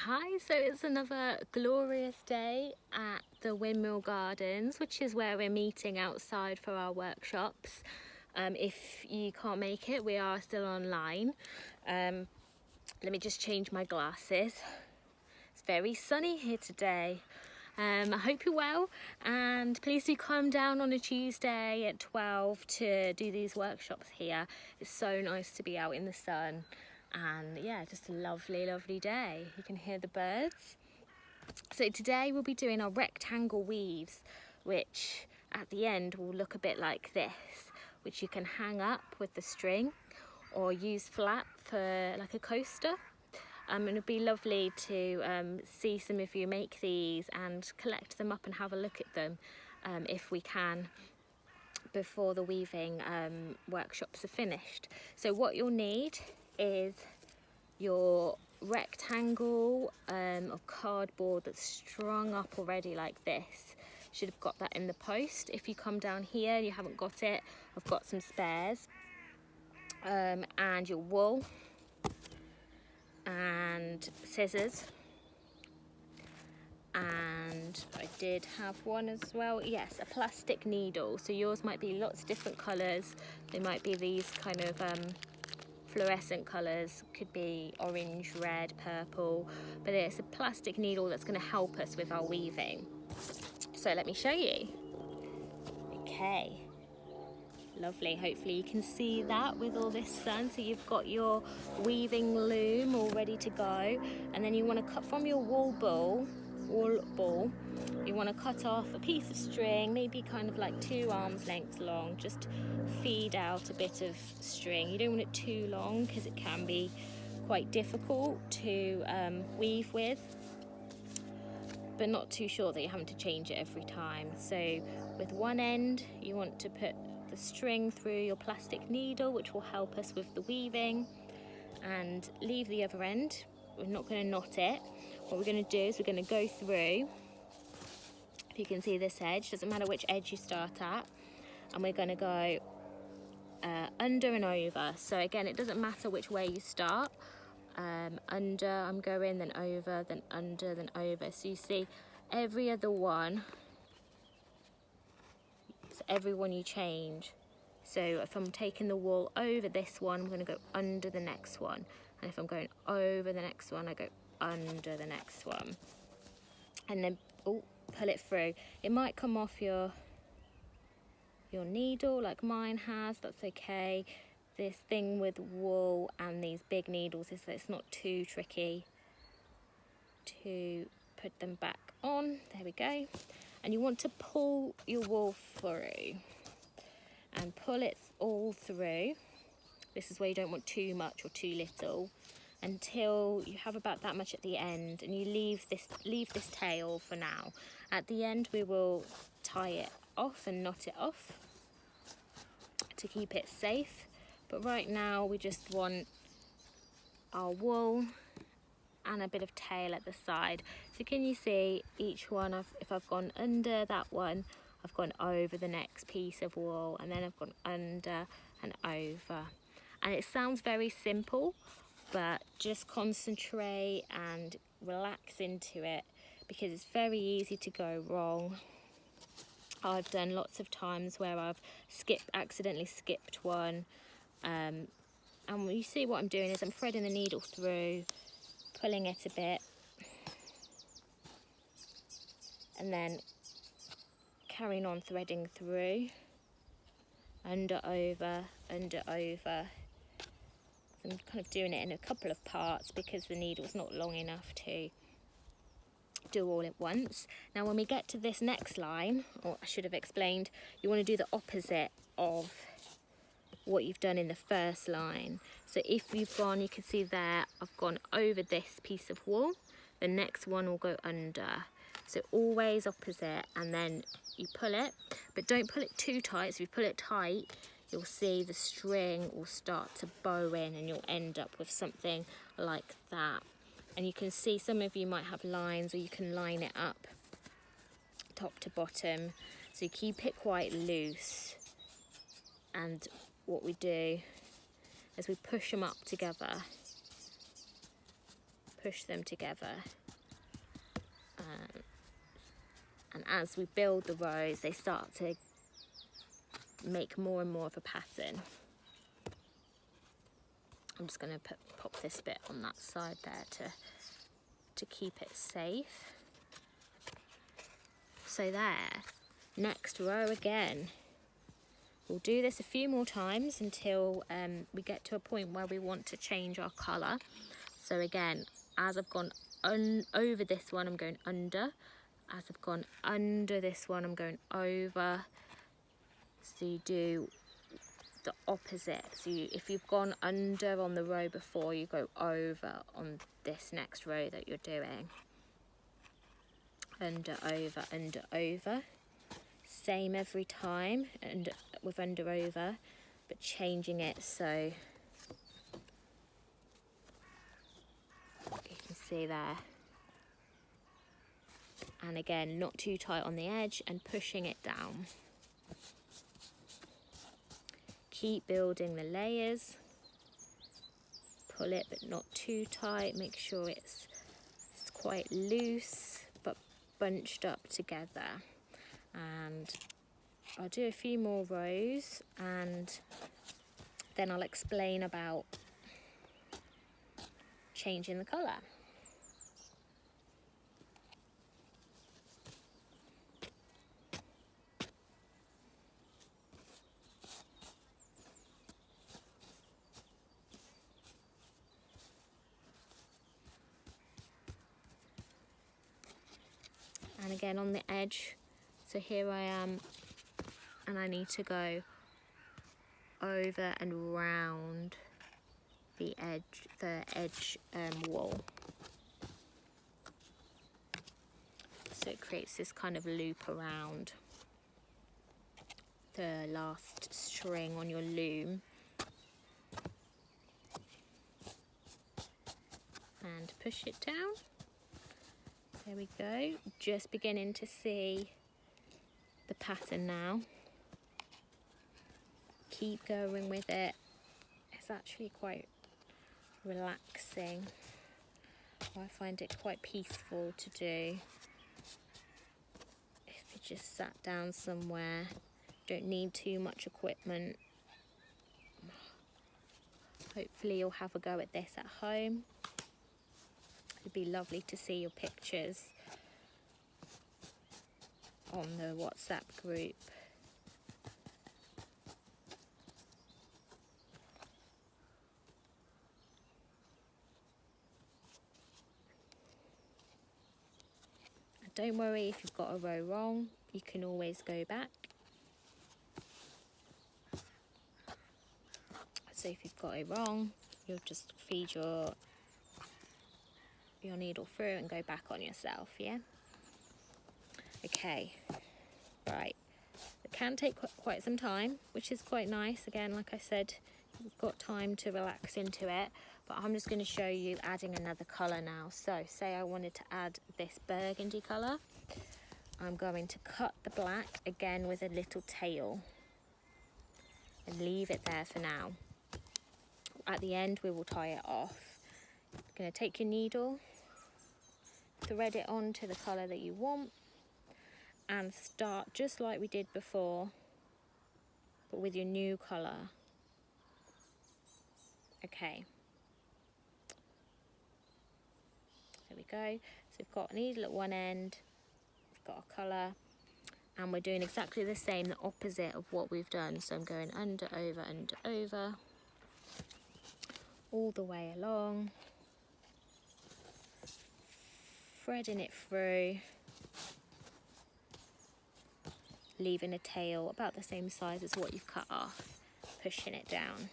Hi, so it's another glorious day at the Windmill Gardens, which is where we're meeting outside for our workshops. If you can't make it, we are still online. Let me just change my glasses. It's very sunny here today. I hope you're well, and please do come down on a Tuesday at 12 to do these workshops here. It's so nice to be out in the sun. And yeah, just a lovely day. You can hear the birds. So today we'll be doing our rectangle weaves, which at the end will look a bit like this, which you can hang up with the string or use flat for like a coaster. And it'd be lovely to see some of you make these and collect them up and have a look at them if we can, before the weaving workshops are finished. So what you'll need is your rectangle of cardboard that's strung up already like this. Should have got that in the post. If you come down here and you haven't got it, I've got some spares. And your wool and scissors, and I did have one as well, yes, a plastic needle. So yours might be lots of different colours. They might be these kind of fluorescent colours, could be orange, red, purple, but it's a plastic needle that's going to help us with our weaving. So let me show you. Okay, lovely. Hopefully you can see that with all this sun. So you've got your weaving loom all ready to go, and then you want to cut from your wool ball, you want to cut off a piece of string, maybe kind of like 2 arms lengths long. Just feed out a bit of string. You don't want it too long because it can be quite difficult to weave with, but not too short that you're having to change it every time. So with one end you want to put the string through your plastic needle, which will help us with the weaving, and leave the other end. We're not going to knot it. What we're going to do is we're going to go through, if you can see this edge, doesn't matter which edge you start at, and we're going to go under and over. So again, it doesn't matter which way you start. Under, I'm going, then over, then under, then over. So you see every other one, so every one you change. So if I'm taking the wool over this one, I'm going to go under the next one, and if I'm going over the next one, I go under the next one, and then pull it through. It might come off your needle like mine has, that's okay. This thing with wool and these big needles is that it's not too tricky to put them back on. There we go. And you want to pull your wool through and pull it all through. This is where you don't want too much or too little, until you have about that much at the end, and you leave this tail for now. At the end we will tie it off and knot it off to keep it safe, but right now we just want our wool and a bit of tail at the side. So can you see each one if I've gone under that one, I've gone over the next piece of wool, and then I've gone under and over. And it sounds very simple, but just concentrate and relax into it, because it's very easy to go wrong. I've done lots of times where I've accidentally skipped one, and you see what I'm doing is I'm threading the needle through, pulling it a bit, and then carrying on threading through, under, over, under, over. I'm kind of doing it in a couple of parts because the needle's not long enough to do all at once. Now when we get to this next line, or I should have explained, you want to do the opposite of what you've done in the first line. So if you've gone, you can see there, I've gone over this piece of wool, the next one will go under. So always opposite, and then you pull it, but don't pull it too tight. So if you pull it tight, you'll see the string will start to bow in, and you'll end up with something like that. And you can see some of you might have lines, or you can line it up top to bottom. So you keep it quite loose. And what we do is we push them up together. push them together. And as we build the rows, they start to make more and more of a pattern. I'm just going to pop this bit on that side there to keep it safe. So there, next row again. We'll do this a few more times until we get to a point where we want to change our colour. So again, as I've gone over this one, I'm going under. As I've gone under this one, I'm going over. So you do the opposite. So if you've gone under on the row before, you go over on this next row that you're doing. Under, over. Same every time, and with under, over, but changing it so you can see there. And again, not too tight on the edge and pushing it down. Keep building the layers. Pull it, but not too tight. Make sure it's quite loose, but bunched up together. And I'll do a few more rows and then I'll explain about changing the colour. And again on the edge, so here I am and I need to go over and round the edge wall. So it creates this kind of loop around the last string on your loom. And push it down. There we go. Just beginning to see the pattern now. Keep going with it. It's actually quite relaxing. I find it quite peaceful to do. If you just sat down somewhere, don't need too much equipment. Hopefully you'll have a go at this at home. It'd be lovely to see your pictures on the WhatsApp group. And don't worry if you've got a row wrong, you can always go back. So if you've got it wrong, you'll just feed your needle through and go back on yourself, yeah? Okay, right. It can take quite some time, which is quite nice. Again, like I said, you've got time to relax into it, but I'm just going to show you adding another colour now. So say I wanted to add this burgundy colour. I'm going to cut the black again with a little tail and leave it there for now. At the end, we will tie it off. You're going to take your needle, thread it onto the colour that you want, and start just like we did before, but with your new colour. Okay. There we go. So we've got a needle at one end, we've got a colour, and we're doing exactly the same, the opposite of what we've done. So I'm going under, over, all the way along, threading it through, leaving a tail about the same size as what you've cut off, pushing it down.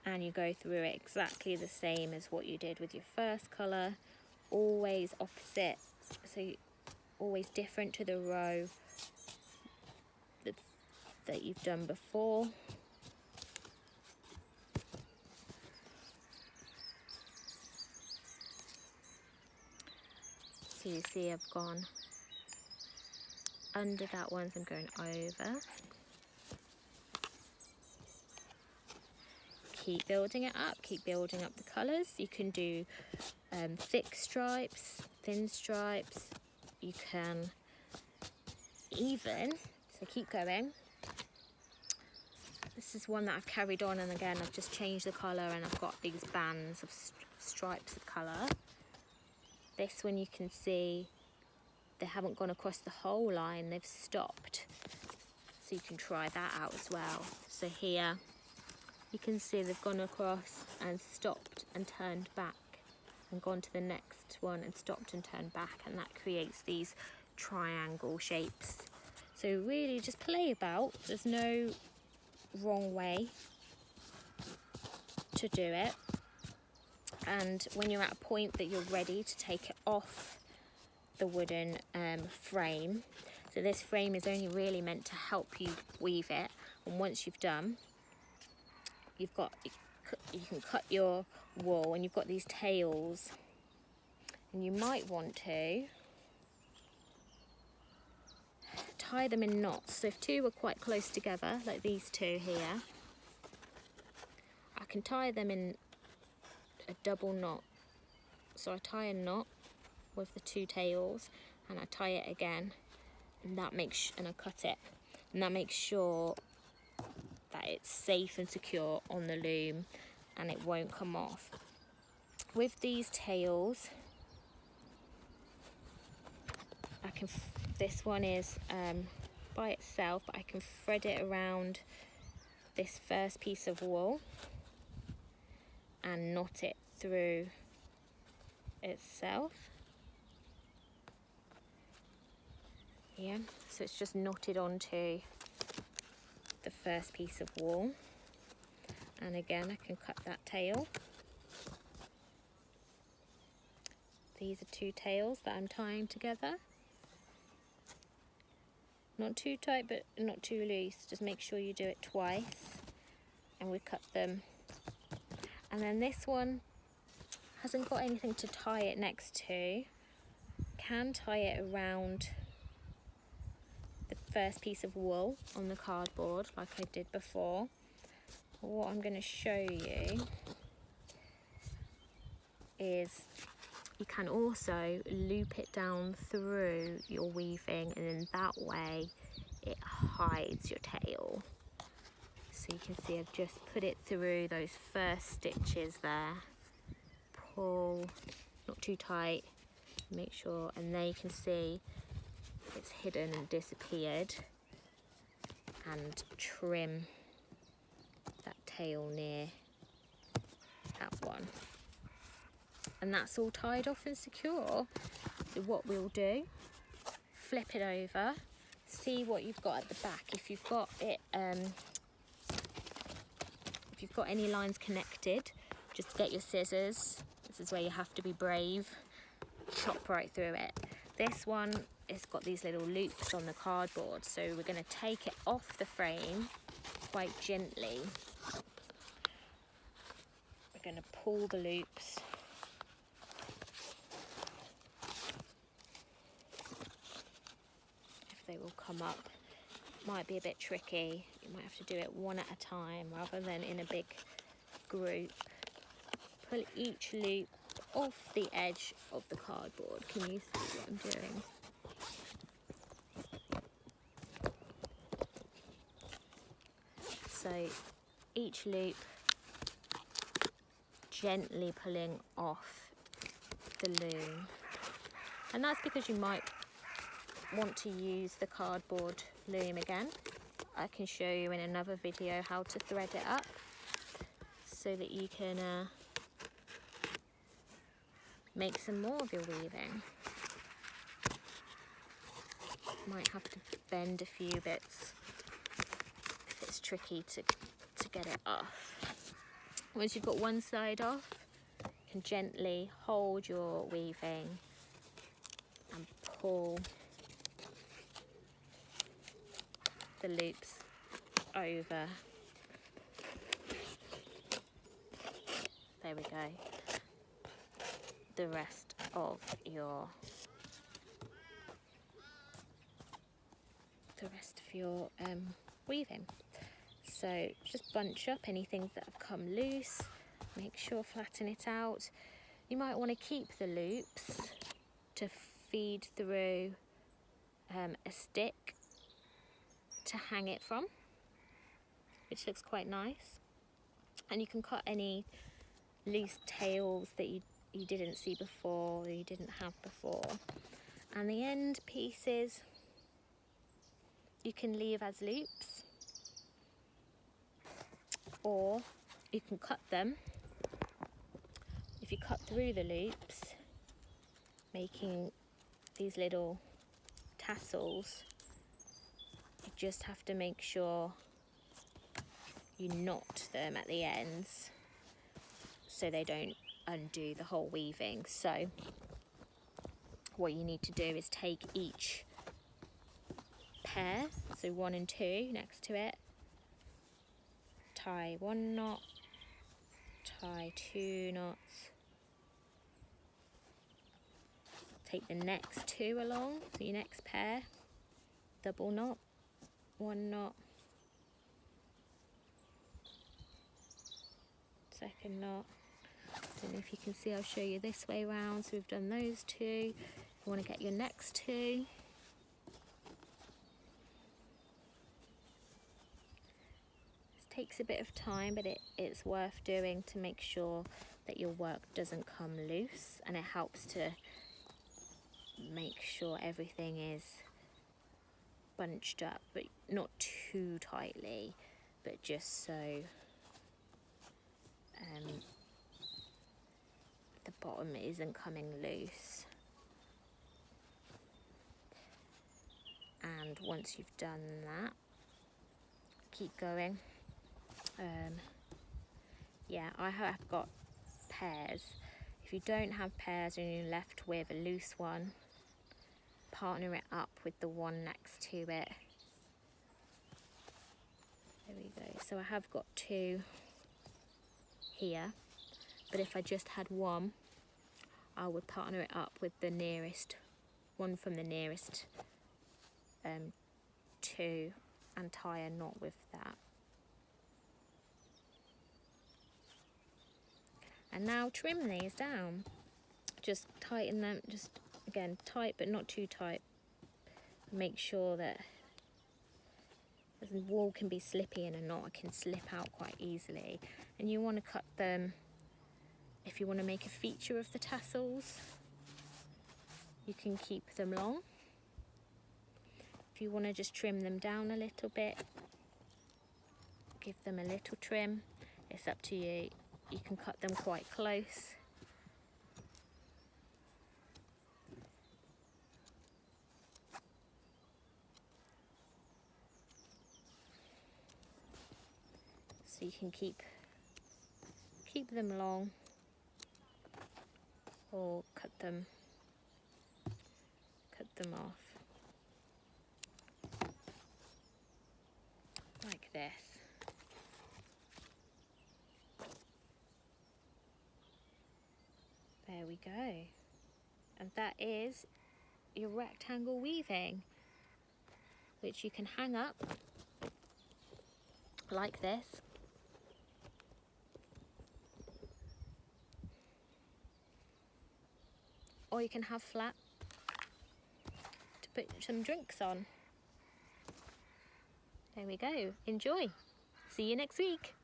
And you go through it exactly the same as what you did with your first colour, always opposite, so always different to the row that you've done before. So you see I've gone under that one, so I'm going over. keep building it up, keep building up the colours. You can do thick stripes, thin stripes. You can even, so keep going. This is one that I've carried on, and again I've just changed the colour and I've got these bands of stripes of colour. This one you can see they haven't gone across the whole line, they've stopped. So you can try that out as well. So here you can see they've gone across and stopped and turned back and gone to the next one and stopped and turned back, and that creates these triangle shapes. So really just play about. There's no wrong way to do it. And when you're at a point that you're ready to take it off the wooden frame, so this frame is only really meant to help you weave it, and once you've done, you can cut your wool, and you've got these tails, and you might want to tie them in knots. So if two are quite close together, like these two here, I can tie them in a double knot. So I tie a knot with the two tails, and I tie it again, and that makes and I cut it, and that makes sure that it's safe and secure on the loom and it won't come off. With these tails, I can, this one is by itself, but I can thread it around this first piece of wool and knot it through itself. Yeah, so it's just knotted onto the first piece of wool, and again I can cut that tail. These are two tails that I'm tying together. Not too tight but not too loose, just make sure you do it twice, and we cut them. And then this one hasn't got anything to tie it next to. Can tie it around the first piece of wool on the cardboard like I did before. What I'm going to show you is you can also loop it down through your weaving, and in that way it hides your tail. So you can see I've just put it through those first stitches there. Pull, not too tight, make sure, and there you can see it's hidden and disappeared, and trim that tail near that one. And that's all tied off and secure. So what we'll do, flip it over, see what you've got at the back. If you've got it, if you've got any lines connected, just get your scissors. This is where you have to be brave. Chop right through it. This one has got these little loops on the cardboard, so we're going to take it off the frame quite gently. We're going to pull the loops. If they will come up, might be a bit tricky. You might have to do it one at a time rather than in a big group. Pull each loop off the edge of the cardboard. Can you see what I'm doing? So each loop, gently pulling off the loom. And that's because you might want to use the cardboard loom again. I can show you in another video how to thread it up so that you can make some more of your weaving. Might have to bend a few bits if it's tricky to get it off. Once you've got one side off, you can gently hold your weaving and pull the loops over. There we go. The rest of your weaving. So just bunch up any things that have come loose, make sure flatten it out. You might want to keep the loops to feed through a stick to hang it from, which looks quite nice. And you can cut any loose tails that you didn't see before, or you didn't have before. And the end pieces you can leave as loops, or you can cut them. If you cut through the loops, making these little tassels, you just have to make sure you knot them at the ends so they don't undo the whole weaving. So what you need to do is take each pair, so 1 and 2 next to it, tie 1 knot, tie 2 knots, take the next 2 along, so your next pair, double knot, 1 knot, second knot. Don't know if you can see, I'll show you this way round. So we've done those 2. You want to get your next 2. This takes a bit of time, but it's worth doing to make sure that your work doesn't come loose, and it helps to make sure everything is bunched up, but not too tightly, but just so the bottom isn't coming loose. And once you've done that, keep going. Yeah, I have got pairs. If you don't have pairs and you're left with a loose one, partner it up with the one next to it. There we go. So I have got 2 here, but if I just had 1, I would partner it up with the nearest one from the nearest 2 and tie a knot with that. And now trim these down. Just tighten them, just again tight but not too tight. Make sure that the wool can be slippy in a knot, it can slip out quite easily. And you want to cut them, if you want to make a feature of the tassels, you can keep them long. If you want to just trim them down a little bit, give them a little trim, it's up to you. You can cut them quite close. So you can keep them long, or cut them off like this. There we go. And that is your rectangle weaving, which you can hang up like this. Or you can have flat to put some drinks on. There we go. Enjoy. See you next week.